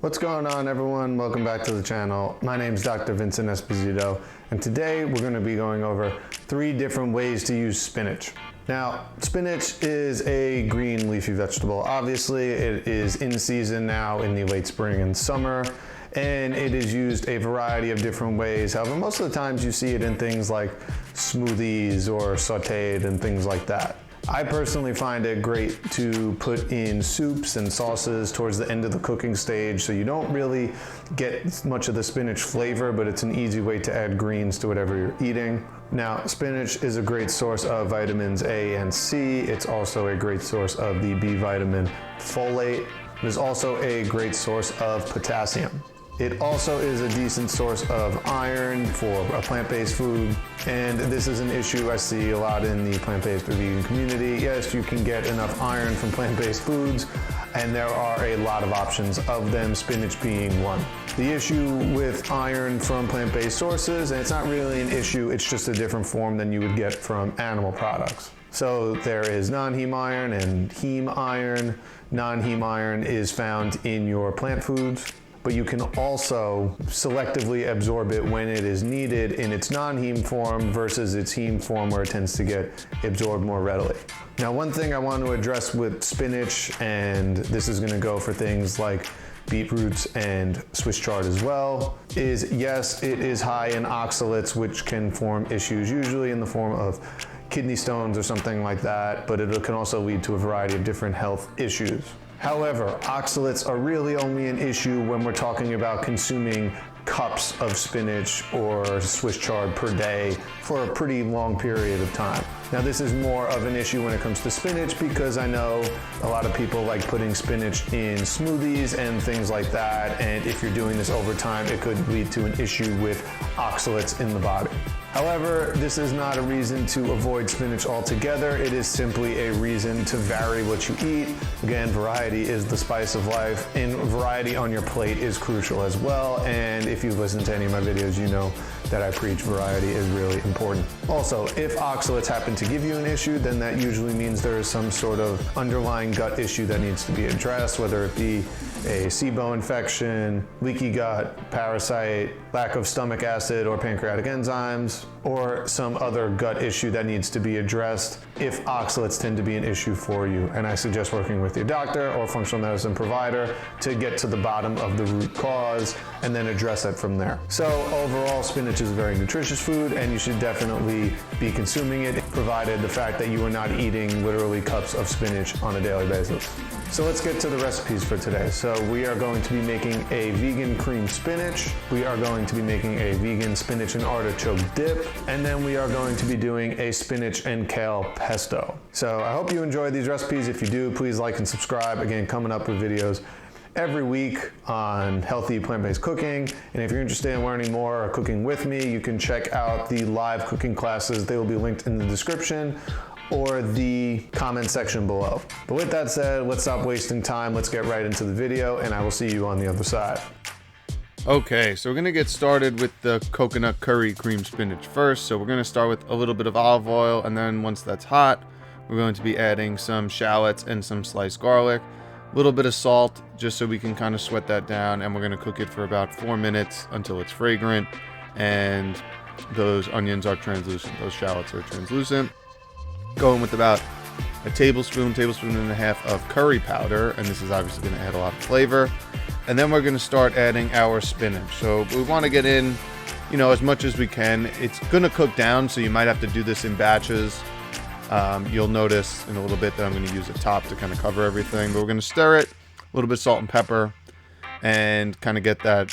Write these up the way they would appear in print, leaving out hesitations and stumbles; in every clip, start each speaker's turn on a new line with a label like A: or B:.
A: What's going on, everyone? Welcome back to the channel. My name is Dr. Vincent Esposito, and today we're going to be going over 3 different ways to use spinach. Now, spinach is a green leafy vegetable. Obviously, it is in season now in the late spring and summer, and it is used a variety of different ways. However, most of the times you see it in things like smoothies or sauteed and things like that. I personally find it great to put in soups and sauces towards the end of the cooking stage, so you don't really get much of the spinach flavor, but it's an easy way to add greens to whatever you're eating. Now, spinach is a great source of vitamins A and C. It's also a great source of the B vitamin folate. It is also a great source of potassium. It also is a decent source of iron for a plant-based food, and this is an issue I see a lot in the plant-based or vegan community. Yes, you can get enough iron from plant-based foods, and there are a lot of options of them, spinach being one. The issue with iron from plant-based sources, and it's not really an issue, it's just a different form than you would get from animal products. So there is non-heme iron and heme iron. Non-heme iron is found in your plant foods, but you can also selectively absorb it when it is needed in its non-heme form versus its heme form, where it tends to get absorbed more readily. Now, one thing I want to address with spinach, and this is going to go for things like beetroots and Swiss chard as well, is yes, it is high in oxalates, which can form issues, usually in the form of kidney stones or something like that, but it can also lead to a variety of different health issues. However, oxalates are really only an issue when we're talking about consuming cups of spinach or Swiss chard per day for a pretty long period of time. Now, this is more of an issue when it comes to spinach, because I know a lot of people like putting spinach in smoothies and things like that, and if you're doing this over time, it could lead to an issue with oxalates in the body. However, this is not a reason to avoid spinach altogether. It is simply a reason to vary what you eat. Again, variety is the spice of life, and variety on your plate is crucial as well. And if you've listened to any of my videos, you know that I preach variety is really important. Also, if oxalates happen to give you an issue, then that usually means there is some sort of underlying gut issue that needs to be addressed, whether it be a SIBO infection, leaky gut, parasite, lack of stomach acid or pancreatic enzymes, or some other gut issue that needs to be addressed if oxalates tend to be an issue for you. And I suggest working with your doctor or functional medicine provider to get to the bottom of the root cause and then address it from there. So overall, spinach is a very nutritious food, and you should definitely be consuming it, provided the fact that you are not eating literally cups of spinach on a daily basis. So let's get to the recipes for today. So we are going to be making a vegan cream spinach. We are going to be making a vegan spinach and artichoke dip. And then we are going to be doing a spinach and kale pesto. So I hope you enjoy these recipes. If you do, please like and subscribe. Again, coming up with videos every week on healthy plant-based cooking. And if you're interested in learning more or cooking with me, you can check out the live cooking classes. They will be linked in the description or the comment section below. But with that said, let's stop wasting time. Let's get right into the video, and I will see you on the other side.
B: Okay, so we're gonna get started with the coconut curry cream spinach first. So we're gonna start with a little bit of olive oil, and then once that's hot, we're going to be adding some shallots and some sliced garlic, a little bit of salt, just so we can kind of sweat that down, and we're gonna cook it for about 4 minutes until it's fragrant and those onions are translucent, those shallots are translucent. Going with about a tablespoon and a half of curry powder, and this is obviously going to add a lot of flavor. And then we're going to start adding our spinach. So we want to get in, as much as we can. It's going to cook down, so you might have to do this in batches. You'll notice in a little bit that I'm going to use a top to kind of cover everything, but we're going to stir it, a little bit of salt and pepper, and kind of get that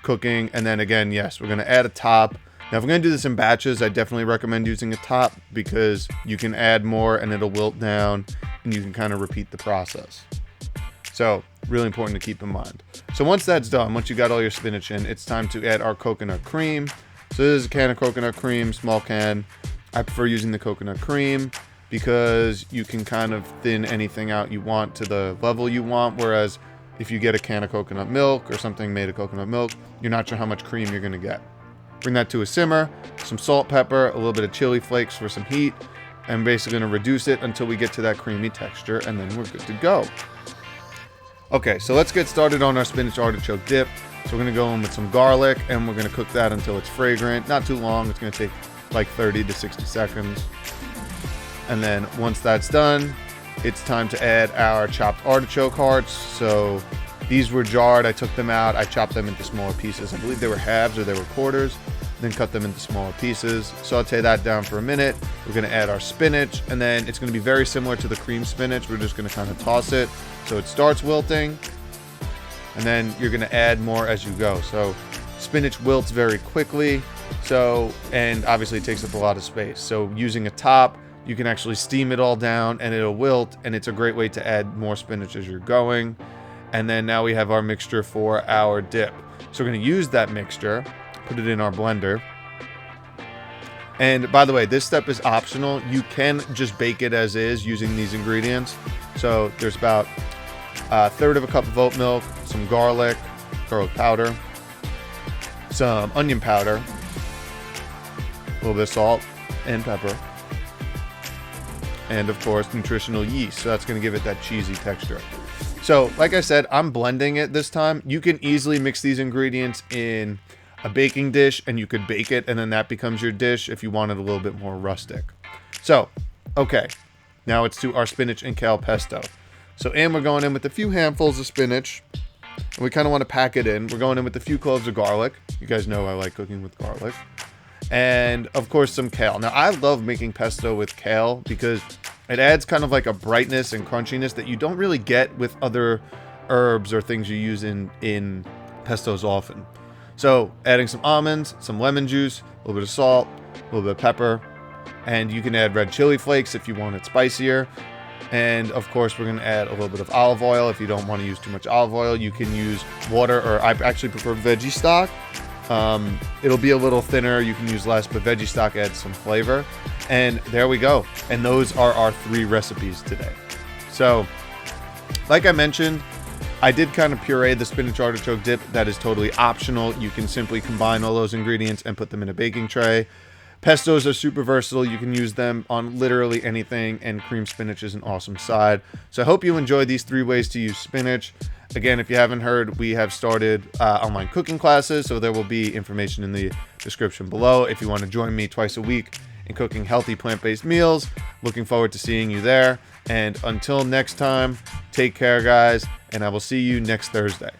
B: cooking. And then again, yes, we're going to add a top. Now, if we're going to do this in batches, I definitely recommend using a top, because you can add more and it'll wilt down, and you can kind of repeat the process. So really important to keep in mind. So once that's done, once you got all your spinach in, it's time to add our coconut cream. So this is a can of coconut cream, small can. I prefer using the coconut cream because you can kind of thin anything out you want to the level you want, whereas if you get a can of coconut milk or something made of coconut milk, you're not sure how much cream you're going to get. Bring that to a simmer, some salt, pepper, a little bit of chili flakes for some heat, and basically going to reduce it until we get to that creamy texture, and then we're good to go. Okay, so let's get started on our spinach artichoke dip. So we're gonna go in with some garlic and we're gonna cook that until it's fragrant. Not too long, it's gonna take like 30 to 60 seconds. And then once that's done, it's time to add our chopped artichoke hearts. So these were jarred, I took them out, I chopped them into smaller pieces. I believe they were halves or they were quarters, then cut them into smaller pieces. Saute that down for a minute. We're gonna add our spinach, and then it's gonna be very similar to the cream spinach. We're just gonna kind of toss it so it starts wilting, and then you're gonna add more as you go. So spinach wilts very quickly, and obviously it takes up a lot of space. So using a top, you can actually steam it all down and it'll wilt, and it's a great way to add more spinach as you're going. And then now we have our mixture for our dip. So we're gonna use that mixture, put it in our blender. And by the way, this step is optional. You can just bake it as is using these ingredients. So there's about a third of a cup of oat milk, some garlic powder, some onion powder, a little bit of salt and pepper, and of course nutritional yeast. So that's going to give it that cheesy texture. So like I said, I'm blending it this time. You can easily mix these ingredients in a baking dish and you could bake it, and then that becomes your dish if you want it a little bit more rustic. So, okay, now it's to our spinach and kale pesto. So, and we're going in with a few handfuls of spinach, and we kind of want to pack it in. We're going in with a few cloves of garlic. You guys know I like cooking with garlic. And of course some kale. Now I love making pesto with kale because it adds kind of like a brightness and crunchiness that you don't really get with other herbs or things you use in pestos often. So adding some almonds, some lemon juice, a little bit of salt, a little bit of pepper, and you can add red chili flakes if you want it spicier. And of course we're going to add a little bit of olive oil. If you don't want to use too much olive oil, you can use water, or I actually prefer veggie stock. It'll be a little thinner, you can use less, but veggie stock adds some flavor. And there we go. And those are our 3 recipes today. So, like I mentioned, I did kind of puree the spinach artichoke dip. That is totally optional. You can simply combine all those ingredients and put them in a baking tray. Pestos are super versatile. You can use them on literally anything, and cream spinach is an awesome side. So I hope you enjoy these 3 ways to use spinach. Again, if you haven't heard, we have started online cooking classes, so there will be information in the description below if you want to join me twice a week in cooking healthy plant-based meals. Looking forward to seeing you there. And until next time, take care, guys, and I will see you next Thursday.